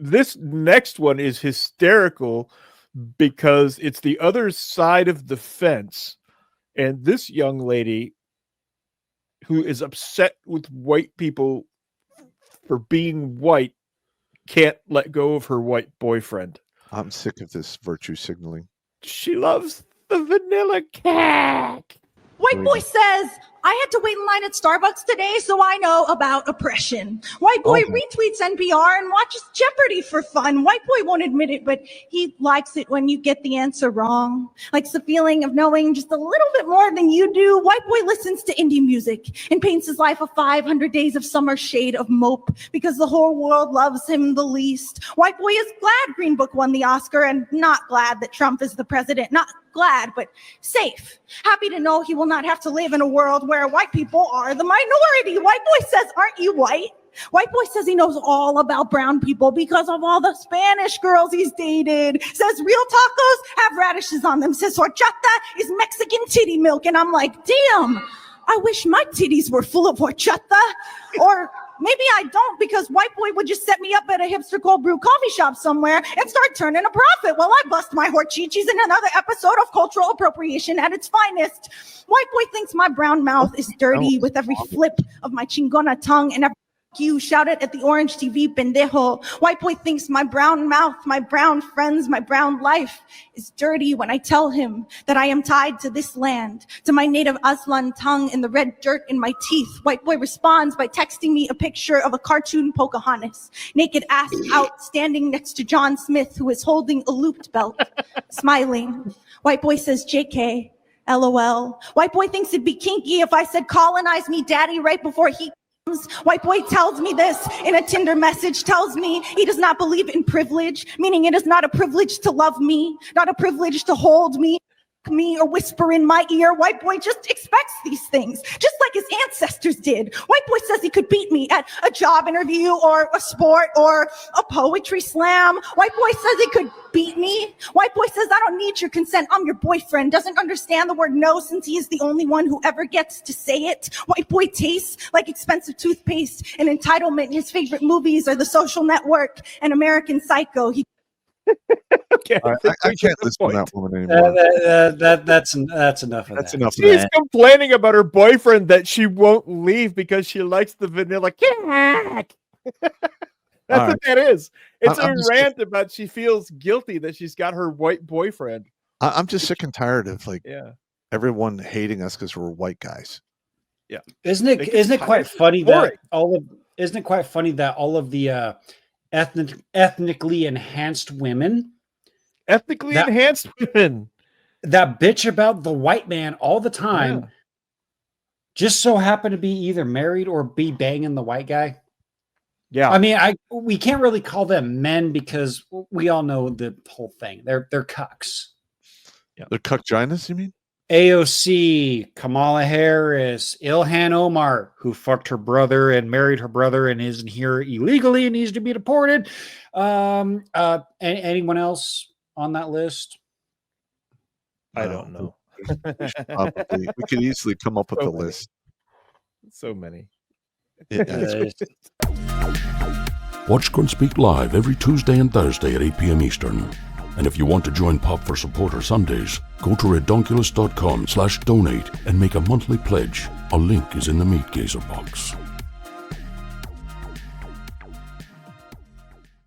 this next one is hysterical because it's the other side of the fence. And this young lady who is upset with white people for being white can't let go of her white boyfriend. I'm sick of this virtue signaling. She loves the vanilla cake. White boy says, I had to wait in line at Starbucks today, so I know about oppression. White boy retweets NPR and watches Jeopardy for fun. White boy won't admit it, but he likes it when you get the answer wrong. Likes the feeling of knowing just a little bit more than you do. White boy listens to indie music and paints his life a 500 days of summer shade of mope because the whole world loves him the least. White boy is glad Green Book won the Oscar and not glad that Trump is the president. Not glad, but safe. Happy to know he will not have to live in a world where white people are the minority. White boy says, aren't you white? White boy says he knows all about brown people because of all the Spanish girls he's dated. Says real tacos have radishes on them. Says horchata is Mexican titty milk. And I'm like, damn, I wish my titties were full of horchata. Or maybe I don't, because white boy would just set me up at a hipster cold brew coffee shop somewhere and start turning a profit while I bust my horchichis in another episode of cultural appropriation at its finest. White boy thinks my brown mouth is dirty with every flip of my chingona tongue and every you shout it at the Orange TV pendejo. White boy thinks my brown mouth, my brown friends, my brown life is dirty when I tell him that I am tied to this land, to my native Aslan tongue and the red dirt in my teeth. White boy responds by texting me a picture of a cartoon Pocahontas, naked ass out, standing next to John Smith, who is holding a looped belt, smiling. White boy says, JK, LOL. White boy thinks it'd be kinky if I said colonize me daddy right before he White boy tells me this in a Tinder message, tells me he does not believe in privilege, meaning it is not a privilege to love me, not a privilege to hold me or whisper in my ear. White boy just expects these things, just like his ancestors did. White boy says he could beat me at a job interview or a sport or a poetry slam. White boy says he could beat me. White boy says, I don't need your consent. I'm your boyfriend. Doesn't understand the word no since he is the only one who ever gets to say it. White boy tastes like expensive toothpaste and entitlement. His favorite movies are The Social Network and American Psycho. Okay, I can't listen to that woman anymore. That's enough of That's that. enough of She's that. complaining about her boyfriend that she won't leave because she likes the vanilla cake. That's what that is. It's I'm a just- rant about she feels guilty that she's got her white boyfriend. I'm just sick and tired of Yeah. everyone hating us because we're white guys. Isn't it quite funny that all of the ethnically enhanced women Ethnically enhanced women that bitch about the white man all the time just so happen to be either married or be banging the white guy? Yeah. I mean, we can't really call them men because we all know the whole thing. They're cucks. Yeah. They're cuckginas, you mean? AOC, Kamala Harris, Ilhan Omar, who fucked her brother and married her brother and isn't here illegally and needs to be deported. Anyone else on that list? I don't know. We could easily come up with a list. So many. Watch Grunt Speak live every Tuesday and Thursday at 8 p.m. Eastern. And if you want to join Pop for Supporter Sundays, go to redonkulous.com/donate and make a monthly pledge. A link is in the Meat Gazer box.